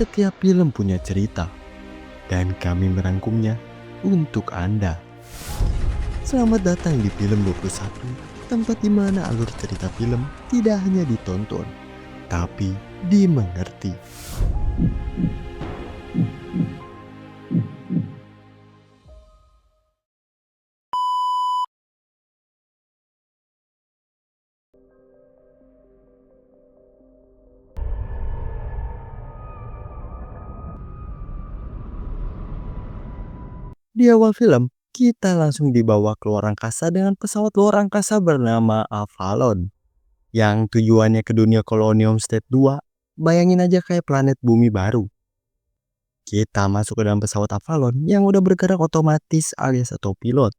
Setiap film punya cerita, dan kami merangkumnya untuk Anda. Selamat datang di Film 21, tempat di mana alur cerita film tidak hanya ditonton, tapi dimengerti. Di awal film, kita langsung dibawa ke luar angkasa dengan pesawat luar angkasa bernama Avalon, yang tujuannya ke dunia koloni Homestead 2. Bayangin aja kayak planet bumi baru. Kita masuk ke dalam pesawat Avalon yang udah bergerak otomatis alias autopilot.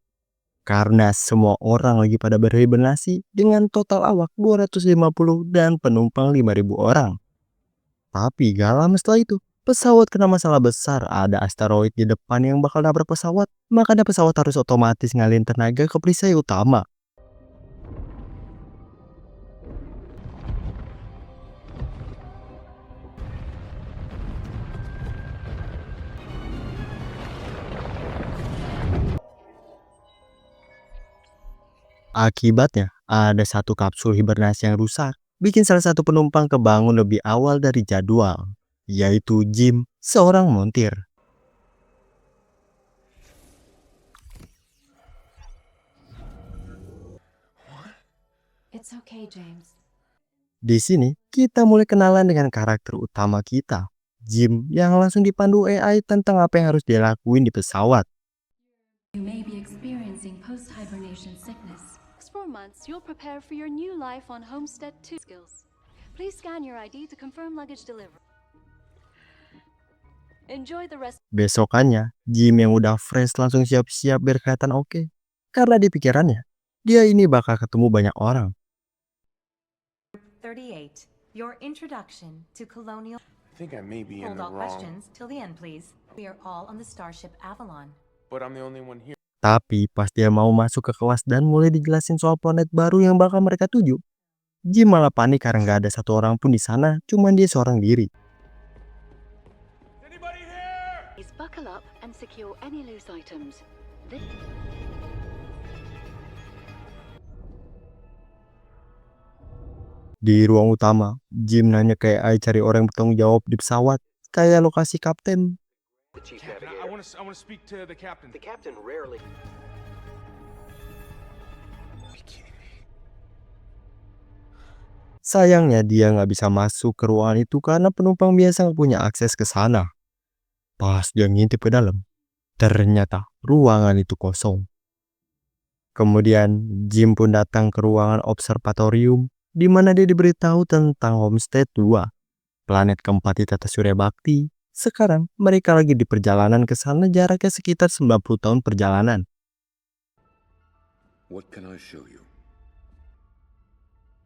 Karena semua orang lagi pada berhibernasi dengan total awak 250 dan penumpang 5.000 orang. Tapi gak lama setelah itu, pesawat kena masalah besar. Ada asteroid di depan yang bakal nabrak pesawat. Makanya pesawat harus otomatis ngalihin tenaga ke perisai utama. Akibatnya, ada satu kapsul hibernasi yang rusak, bikin salah satu penumpang kebangun lebih awal dari jadwal, yaitu Jim, seorang montir. It's okay, James. Di sini, kita mulai kenalan dengan karakter utama kita, Jim, yang langsung dipandu AI tentang apa yang harus dia lakuin di pesawat. You may be experiencing post-hibernation sickness. Next 4 months, you'll prepare for your new life on Homestead 2 skills. Please scan your ID to confirm luggage delivery. Enjoy the rest. Besokannya, Jim yang udah fresh langsung siap-siap biar kelihatan oke. Karena di pikirannya, dia ini bakal ketemu banyak orang. 38. Your introduction to colonial. I think I may be in Hold the all wrong, questions till the end, please. We are all on the starship Avalon. but I'm the only one here. Tapi pas dia mau masuk ke kelas dan mulai dijelasin soal planet baru yang bakal mereka tuju, Jim malah panik karena nggak ada satu orang pun di sana, cuman dia seorang diri. Anybody here? Please buckle up and secure any loose items. Di ruang utama, Jim nanya ke AI cari orang yang bertanggung jawab di pesawat, kayak lokasi kapten. The chief Captain, I navigator. want to speak to the captain. The captain rarely. Are you kidding me? Sayangnya dia nggak bisa masuk ke ruangan itu karena penumpang biasa nggak punya akses ke sana. Pas dia ngintip ke dalam, ternyata ruangan itu kosong. Kemudian Jim pun datang ke ruangan observatorium di mana dia diberitahu tentang Homestead 2, planet keempat di tata surya bakti. Sekarang mereka lagi di perjalanan ke sana, jaraknya sekitar 90 tahun perjalanan. What can I show you?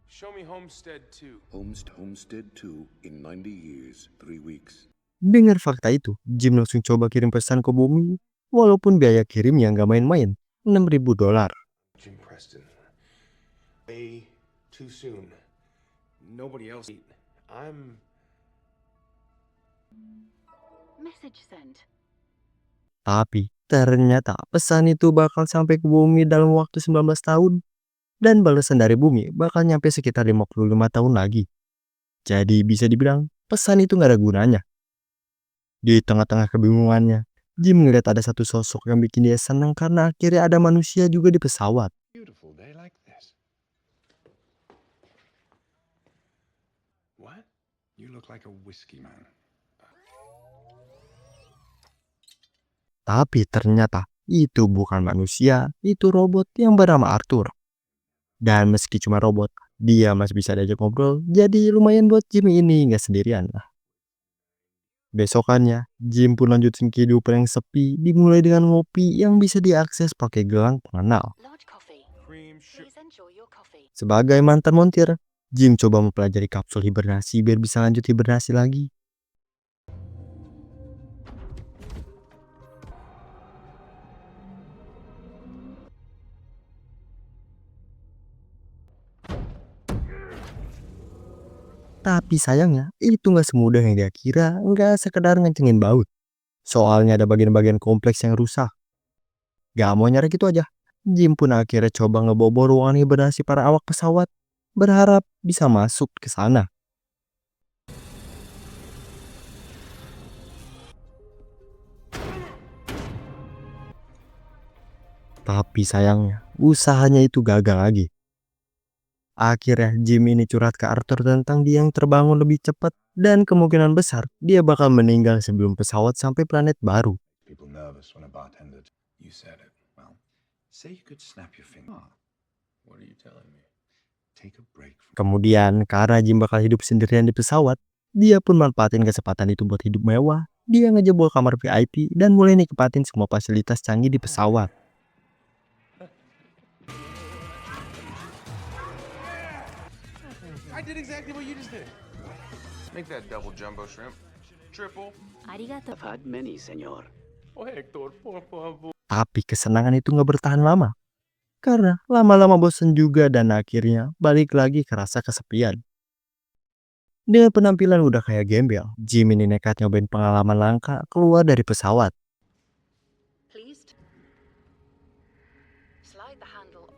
Show me Homestead 2. Homestead 2 in 90 years, 3 weeks. Dengar fakta itu, Jim langsung coba kirim pesan ke bumi, walaupun biaya kirimnya nggak main-main, $6.000. Jim Preston. Way too soon. Nobody else. I'm. Message sent. Tapi ternyata pesan itu bakal sampai ke bumi dalam waktu 19 tahun. Dan balasan dari bumi bakal nyampe sekitar 55 tahun lagi. Jadi bisa dibilang pesan itu nggak ada gunanya. Di tengah-tengah kebingungannya, Jim ngeliat ada satu sosok yang bikin dia senang karena akhirnya ada manusia juga di pesawat. Beautiful day like this. What? You look like a whiskey man. Tapi ternyata itu bukan manusia, itu robot yang bernama Arthur. Dan meski cuma robot, dia masih bisa diajak ngobrol, jadi lumayan buat Jim ini nggak sendirian lah. Besokannya, Jim pun lanjutin kehidupan yang sepi, dimulai dengan ngopi yang bisa diakses pakai gelang pengenal. Large coffee. Cream sugar. Please enjoy your coffee. Sebagai mantan montir, Jim coba mempelajari kapsul hibernasi biar bisa lanjut hibernasi lagi. Tapi sayangnya, itu nggak semudah yang dia kira, nggak sekedar ngencengin baut. Soalnya ada bagian-bagian kompleks yang rusak. Gak mau nyari gitu aja. Jim pun akhirnya coba ngebobol ruangan hibernasi para awak pesawat, berharap bisa masuk ke sana. Tapi sayangnya, usahanya itu gagal lagi. Akhirnya Jim ini curhat ke Arthur tentang dia yang terbangun lebih cepat dan kemungkinan besar dia bakal meninggal sebelum pesawat sampai planet baru. People nervous when a bartender. You said it. Well, say you could snap your finger. What are you telling me? Take a break from. Kemudian karena Jim bakal hidup sendirian di pesawat, dia pun manfaatin kesempatan itu buat hidup mewah. Dia ngejebol kamar VIP dan mulai nikmatin semua fasilitas canggih di pesawat. I did exactly what you just did. Make that double jumbo shrimp. Triple. Arigato. I've had many, senor. Oh, Hector, por favor. Tapi kesenangan itu nggak bertahan lama. Karena lama-lama bosen juga dan akhirnya balik lagi ke rasa kesepian. Dengan penampilan udah kayak gembel, Jim ini nekat nyobain pengalaman langka keluar dari pesawat. Please slide the handle.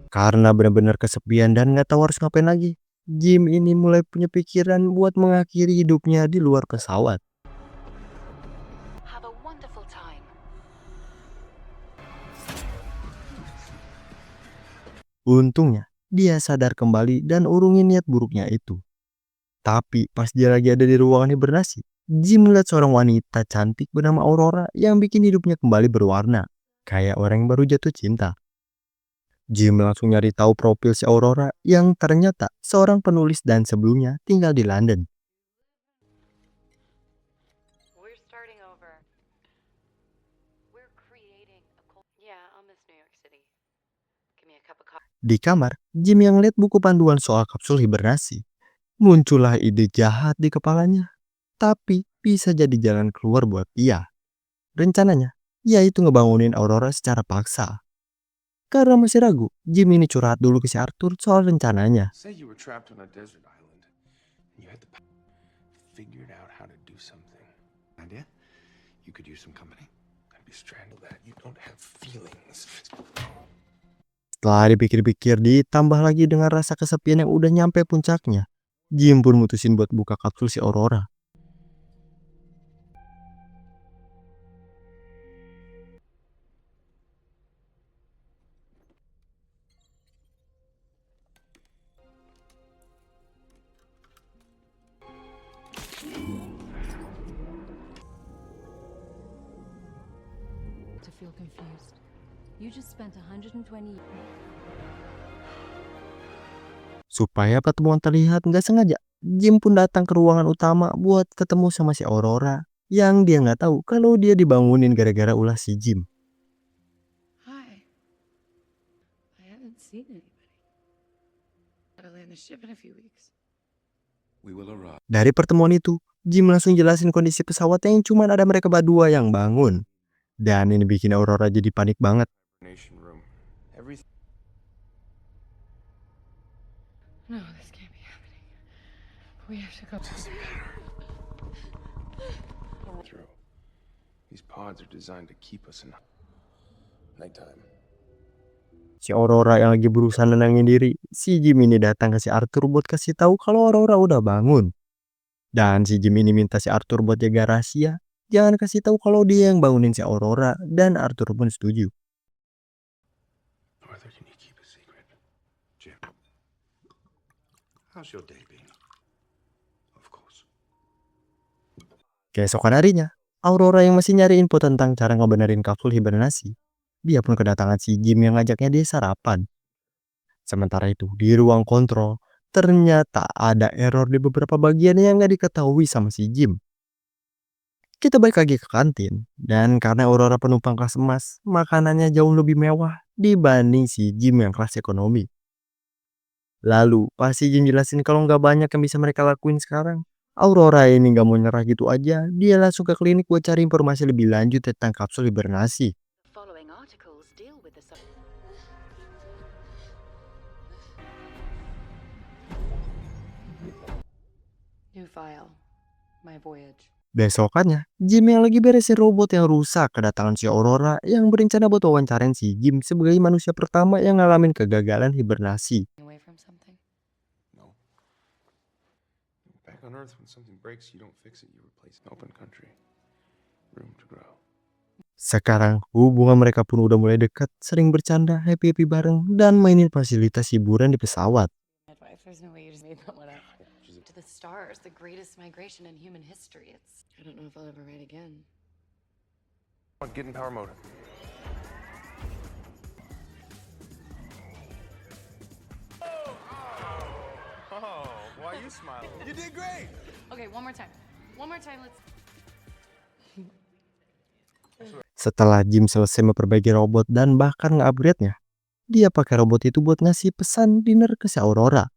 Karena benar-benar kesepian dan nggak tahu harus ngapain lagi, Jim ini mulai punya pikiran buat mengakhiri hidupnya di luar pesawat. Have a wonderful time. Untungnya, dia sadar kembali dan urungi niat buruknya itu. Tapi pas dia lagi ada di ruangan hibernasi, Jim melihat seorang wanita cantik bernama Aurora yang bikin hidupnya kembali berwarna, kayak orang yang baru jatuh cinta. Jim langsung nyari tahu profil si Aurora yang ternyata seorang penulis dan sebelumnya tinggal di London. We're starting over. We're creating a Yeah, I'll miss New York City. Give me a cup of coffee. Di kamar, Jim yang lihat buku panduan soal kapsul hibernasi. Muncullah ide jahat di kepalanya, tapi bisa jadi jalan keluar buat dia. Rencananya, yaitu ngebangunin Aurora secara paksa. Karena masih ragu, Jim ini curhat dulu ke si Arthur soal rencananya. Say you were trapped on a desert island. You had to figured out how to do something. Idea? You could use some company. I'd be strangled that. You don't have feelings. Setelah dipikir-pikir ditambah lagi dengan rasa kesepian yang udah nyampe puncaknya, Jim pun mutusin buat buka kapsul si Aurora. To feel confused. You just spent 120 Supaya pertemuan terlihat nggak sengaja, Jim pun datang ke ruangan utama buat ketemu sama si Aurora yang dia nggak tahu kalau dia dibangunin gara-gara ulah si Jim. Hi. I haven't seen anybody. Gotta land the ship in a few weeks. We will arrive. Dari pertemuan itu, Jim langsung jelasin kondisi pesawat yang cuma ada mereka berdua yang bangun. Dan ini bikin Aurora jadi panik banget. Nation room. Everything. No, this can't be happening. We have to go. Through. These pods are designed to keep us in nighttime. Si Aurora yang lagi berusaha nenangin diri, si Jim ini datang ke si Arthur buat kasih tahu kalau Aurora udah bangun. Dan si Jim ini minta si Arthur buat jaga rahasia, jangan kasih tahu kalau dia yang bangunin si Aurora, dan Arthur pun setuju. Arthur, can you keep a secret? Jim, how's your day been? Of course. Keesokan harinya, Aurora yang masih nyari info tentang cara ngebenerin kapsul hibernasi, dia pun kedatangan si Jim yang ngajaknya dia sarapan. Sementara itu, di ruang kontrol, ternyata ada error di beberapa bagian yang nggak diketahui sama si Jim. Kita balik lagi ke kantin, dan karena Aurora penumpang kelas emas, makanannya jauh lebih mewah dibanding si Jim yang kelas ekonomi. Lalu, pas si Jim jelasin kalau nggak banyak yang bisa mereka lakuin sekarang, Aurora ini nggak mau nyerah gitu aja. Dia langsung ke klinik buat cari informasi lebih lanjut tentang kapsul hibernasi. Following articles deal with the new file. My voyage. Besokannya, Jim yang lagi beresin robot yang rusak kedatangan si Aurora yang berencana buat wawancarain si Jim sebagai manusia pertama yang ngalamin kegagalan hibernasi. Away from something. No. Back on Earth, when something breaks, you don't fix it, you replace it. Open country. Room to grow. Sekarang hubungan mereka pun udah mulai dekat, sering bercanda, happy-happy bareng, dan mainin fasilitas hiburan di pesawat. Advice. There's no way you just made that one up. To the stars, the greatest migration in human history. I don't know if I'll ever write again. Get in power mode. Oh, why are you smiling? You did great. Okay, one more time. One more time. Let's. Setelah Jim selesai memperbaiki robot dan bahkan nge-upgrade-nya, dia pakai robot itu buat ngasih pesan dinner ke si Aurora.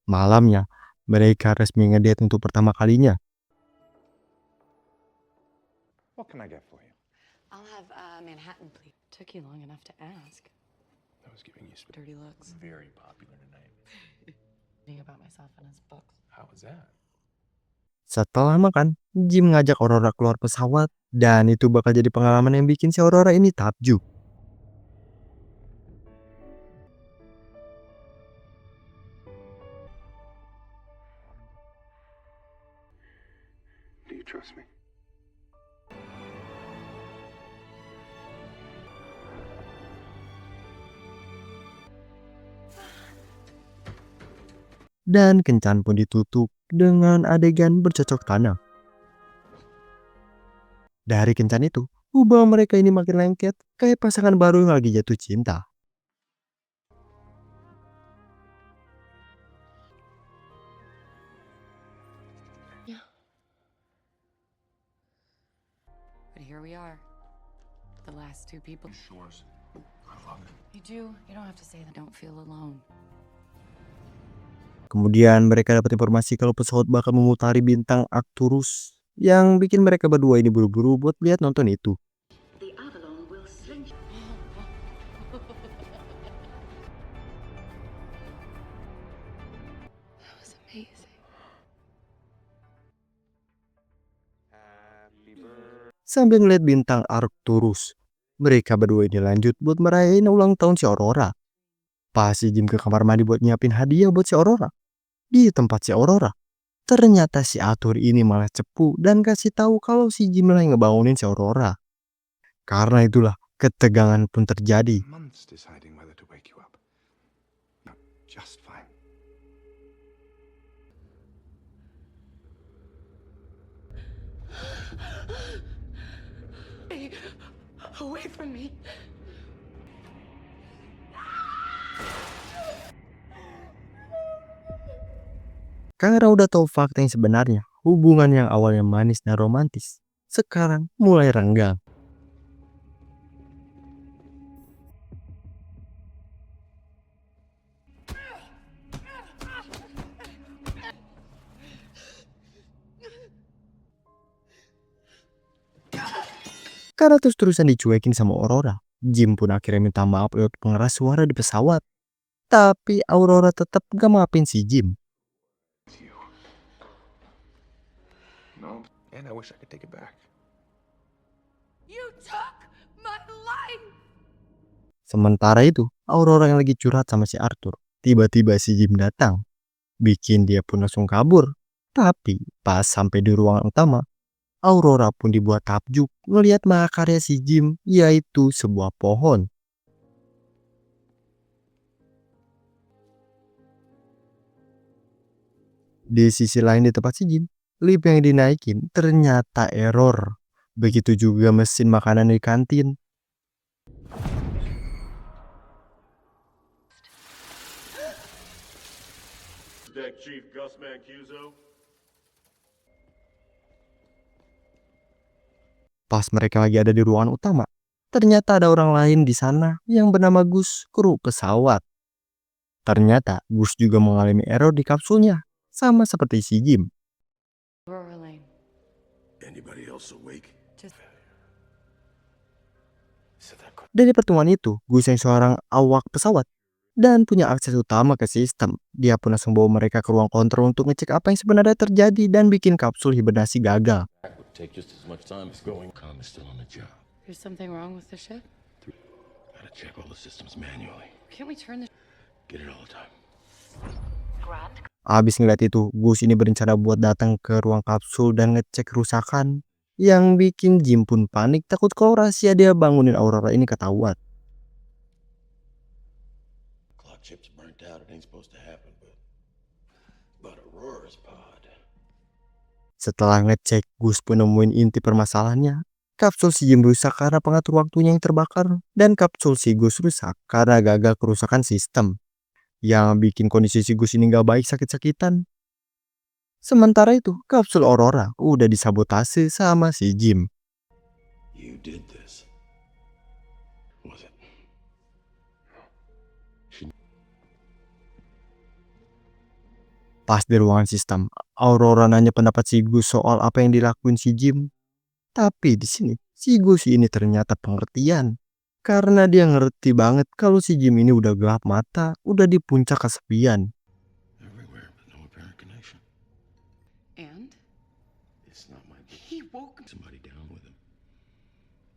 Malamnya, mereka resmi ngedate untuk pertama kalinya. What can I get for you? I'll have Manhattan, please. Took you long enough to ask. I was giving you Dirty looks. very popular tonight. Reading about myself in his books. How was that? Setelah makan, Jim ngajak Aurora keluar pesawat dan itu bakal jadi pengalaman yang bikin si Aurora ini takjub. Do you trust me? Dan kencan pun ditutup dengan adegan bercocok tanam. Dari kencan itu, hubungan mereka ini makin lengket kayak pasangan baru yang lagi jatuh cinta. But here we are. The last two people. Shores. I love it. You do. You don't have to say that. Don't feel alone. Kemudian mereka dapat informasi kalau pesawat bakal memutari bintang Arcturus yang bikin mereka berdua ini buru-buru buat lihat nonton itu. The Avalon will sling. That was amazing. Sambil ngeliat bintang Arcturus, mereka berdua ini lanjut buat merayain ulang tahun si Aurora. Pas si Jim ke kamar mandi buat nyiapin hadiah buat si Aurora. Di tempat si Aurora, ternyata si Arthur ini malah cepu dan kasih tahu kalau si Jim lagi ngebangunin si Aurora. Karena itulah ketegangan pun terjadi. Months deciding whether to wake you up. Not just fine. Stay away from me. Karena udah tahu fakta yang sebenarnya, hubungan yang awalnya manis dan romantis, sekarang mulai renggang. Karena terus-terusan dicuekin sama Aurora, Jim pun akhirnya minta maaf lewat pengeras suara di pesawat. Tapi Aurora tetap gak maafin si Jim. You. No, and I wish I could take it back. You took my life. Sementara itu, Aurora yang lagi curhat sama si Arthur, tiba-tiba si Jim datang. Bikin dia pun langsung kabur. Tapi pas sampai di ruangan utama, Aurora pun dibuat takjub ngelihat mahakarya si Jim, yaitu sebuah pohon. Di sisi lain di tempat si Jim, lift yang dinaikin ternyata error. Begitu juga mesin makanan di kantin. Chief Gus Mancuso. Pas mereka lagi ada di ruangan utama, ternyata ada orang lain di sana yang bernama Gus, kru pesawat. Ternyata Gus juga mengalami error di kapsulnya, sama seperti si Jim. Aurora Lane. Anybody else awake? Just Dari pertemuan itu, Gus yang seorang awak pesawat dan punya akses utama ke sistem. Dia pun langsung bawa mereka ke ruang kontrol untuk ngecek apa yang sebenarnya terjadi dan bikin kapsul hibernasi gagal. That would take just as much time as going. Com is still on the job. there's something wrong with the ship. Gotta check all the systems manually. Can't we turn the Get it all the time. Abis ngeliat itu, Gus ini berencana buat datang ke ruang kapsul dan ngecek kerusakan. Yang bikin Jim pun panik takut kalau rahasia dia bangunin Aurora ini ketahuan. Clock chip's burnt out. It ain't supposed to happen, but Aurora's pod. Setelah ngecek, Gus pun nemuin inti permasalahannya. Kapsul si Jim rusak karena pengatur waktunya yang terbakar. Dan kapsul si Gus rusak karena gagal kerusakan sistem. Yang bikin kondisi si Gus ini gak baik sakit-sakitan. Sementara itu, kapsul Aurora udah disabotase sama si Jim. You did this. Was it? Pas di ruangan sistem, Aurora nanya pendapat si Gus soal apa yang dilakuin si Jim. Tapi di sini, si Gus ini ternyata pengertian. Karena dia ngerti banget kalau si Jim ini udah gelap mata, udah di puncak kesepian. Everywhere, but no apparent connection. and It's not my he woke me. somebody down with him.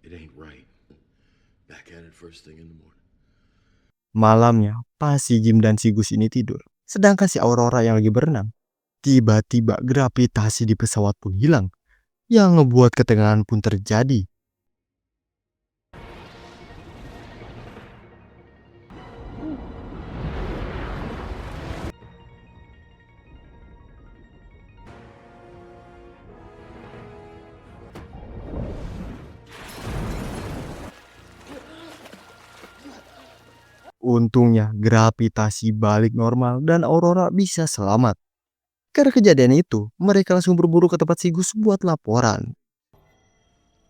It ain't right. Back at it first thing in the morning. Malamnya, pas si Jim dan si Gus ini tidur, sedangkan si Aurora yang lagi berenang, tiba-tiba gravitasi di pesawat pun hilang, yang ngebuat ketegangan pun terjadi. Untungnya gravitasi balik normal dan Aurora bisa selamat. Karena kejadian itu, mereka langsung berburu ke tempat si Gus buat laporan.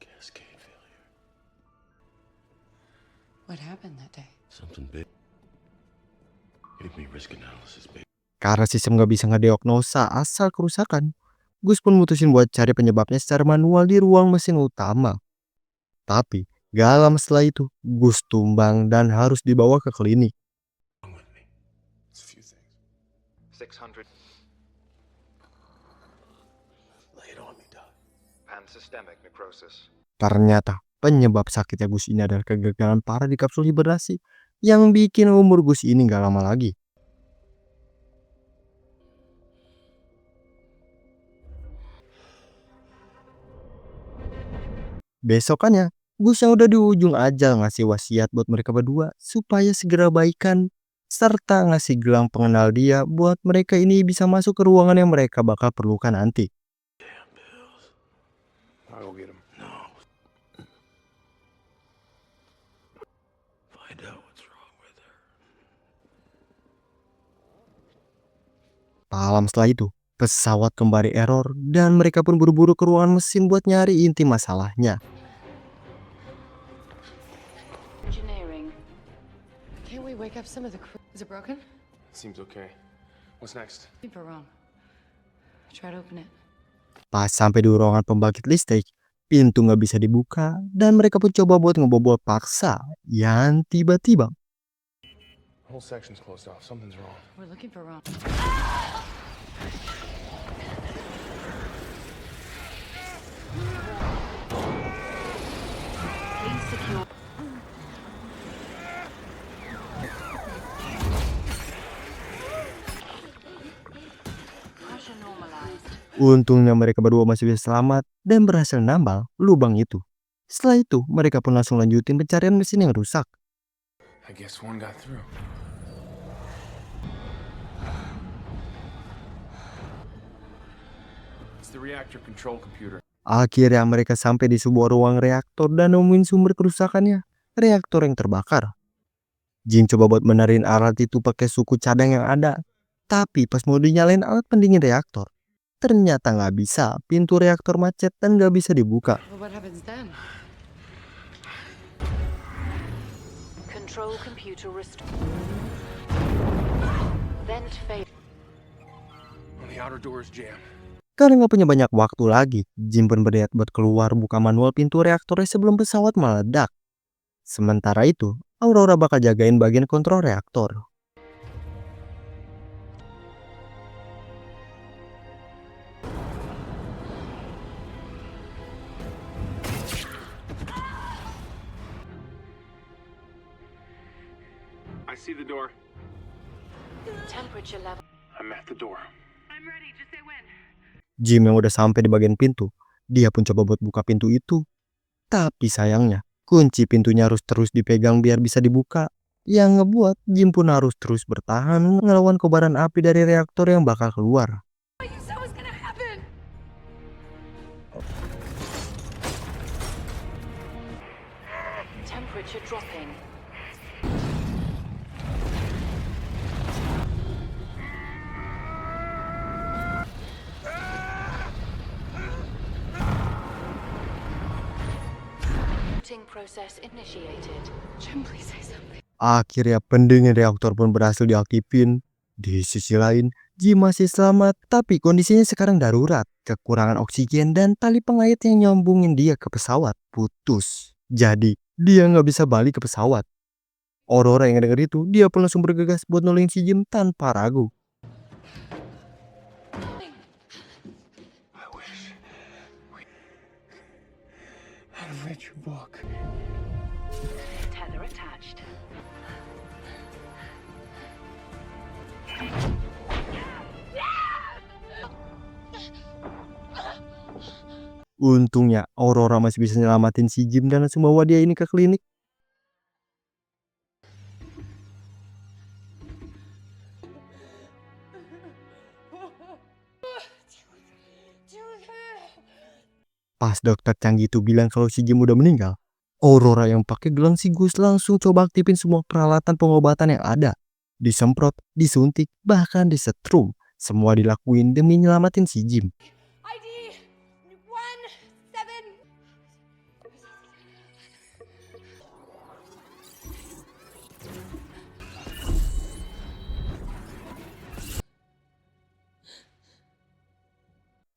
Cascade failure. What happened that day? Something big. Gave me risk analysis, baby. Karena sistem gak bisa ngediagnosa asal kerusakan, Gus pun mutusin buat cari penyebabnya secara manual di ruang mesin utama. Tapi, gak lama setelah itu, Gus tumbang dan harus dibawa ke klinik. Wrong with me. It's a few things. 600 Lay it on me, Doc. and systemic necrosis. Ternyata, penyebab sakitnya Gus ini adalah kegagalan parah di kapsul hibernasi yang bikin umur Gus ini gak lama lagi. Besokannya, Gus yang udah di ujung ajal ngasih wasiat buat mereka berdua supaya segera baikan, serta ngasih gelang pengenal dia buat mereka ini bisa masuk ke ruangan yang mereka bakal perlukan nanti. Damn pills. I'll go get him. No. Find out what's wrong with her. Tak lama setelah itu, pesawat kembali error dan mereka pun buru-buru ke ruangan mesin buat nyari inti masalahnya. Engineering. Can't we wake up some of the crew? Is it broken? Seems okay. What's next? Looking for wrong. Try to open it. Pas sampai di ruangan pembangkit listrik, pintu nggak bisa dibuka dan mereka pun coba buat ngebobol paksa. Yang tiba-tiba, The whole section's closed off. Something's wrong. We're looking for wrong. Please secure. Pressure normalized. untungnya mereka berdua masih bisa selamat dan berhasil nambal lubang itu. Setelah itu, mereka pun langsung lanjutin pencarian mesin yang rusak. I guess one got through. It's the reactor control computer. Akhirnya mereka sampai di sebuah ruang reaktor dan nemuin sumber kerusakannya, reaktor yang terbakar. Jim coba buat benerin alat itu pakai suku cadang yang ada, Tapi pas mau dinyalain alat pendingin reaktor, ternyata nggak bisa. Pintu reaktor macet dan nggak bisa dibuka. Well, what happens then? Control computer restore. Vent fail. When the outer door is jammed. Karena nggak punya banyak waktu lagi, Jim pun berniat buat keluar buka manual pintu reaktornya sebelum pesawat meledak. Sementara itu, Aurora bakal jagain bagian kontrol reaktor. I see the door. Temperature level. I'm at the door. Jim yang udah sampai di bagian pintu, dia pun coba buat buka pintu itu. Tapi sayangnya, kunci pintunya harus terus dipegang biar bisa dibuka. Yang ngebuat Jim pun harus terus bertahan ngelawan kobaran api dari reaktor yang bakal keluar. Temperature dropping. Booting process initiated. Jim, please say something. Akhirnya pendingin reaktor pun berhasil diaktifin. Di sisi lain, Jim masih selamat, tapi kondisinya sekarang darurat. Kekurangan oksigen dan tali pengait yang nyambungin dia ke pesawat putus. Jadi, dia nggak bisa balik ke pesawat. Aurora yang denger itu, dia pun langsung bergegas buat nolongin si Jim tanpa ragu. I wish I'd read your book. Tether attached. Untungnya Aurora masih bisa nyelamatin si Jim dan langsung bawa dia ini ke klinik. Pas dokter canggih itu bilang kalau si Jim udah meninggal, Aurora yang pakai gelang sigus langsung coba aktifin semua peralatan pengobatan yang ada. Disemprot, disuntik, bahkan disetrum. Semua dilakuin demi nyelamatin si Jim.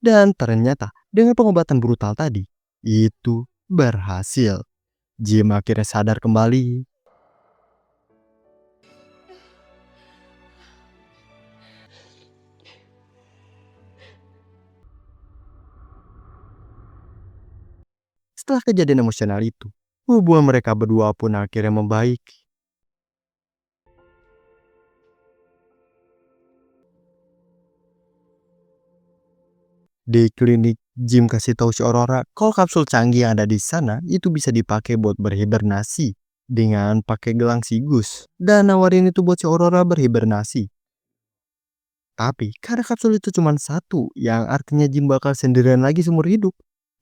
Dan ternyata dengan pengobatan brutal tadi, itu berhasil. Jim akhirnya sadar kembali. Setelah kejadian emosional itu, hubungan mereka berdua pun akhirnya membaik. Di klinik, Jim kasih tahu si Aurora kalau kapsul canggih yang ada di sana itu bisa dipakai buat berhibernasi dengan pakai gelang sigus dan nawarin itu buat si Aurora berhibernasi. Tapi karena kapsul itu cuma satu, yang artinya Jim bakal sendirian lagi seumur hidup,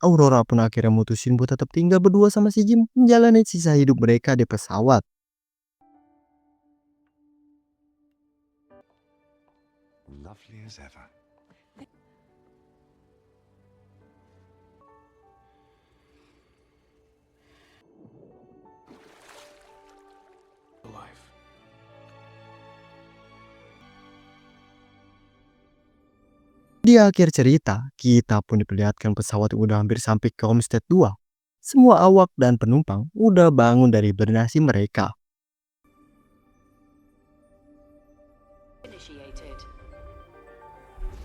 Aurora pun akhirnya mutusin buat tetap tinggal berdua sama si Jim menjalani sisa hidup mereka di pesawat. Lovely as ever. Alive. Di akhir cerita, kita pun diperlihatkan pesawat yang udah hampir sampai ke Homestead 2. Semua awak dan penumpang udah bangun dari hibernasi mereka. Initiated.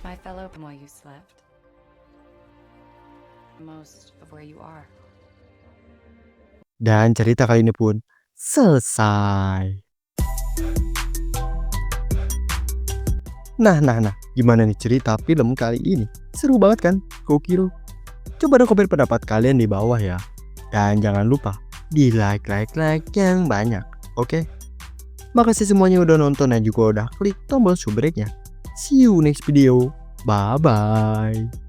My fellow, while you slept. Most of where you are. Dan cerita kali ini pun selesai. Nah, gimana nih cerita film kali ini? Seru banget kan? Gokil. Coba dong komen pendapat kalian di bawah ya. Dan jangan lupa di like yang banyak, oke? Makasih semuanya udah nonton dan juga udah klik tombol subscribe-nya. See you next video. Bye-bye.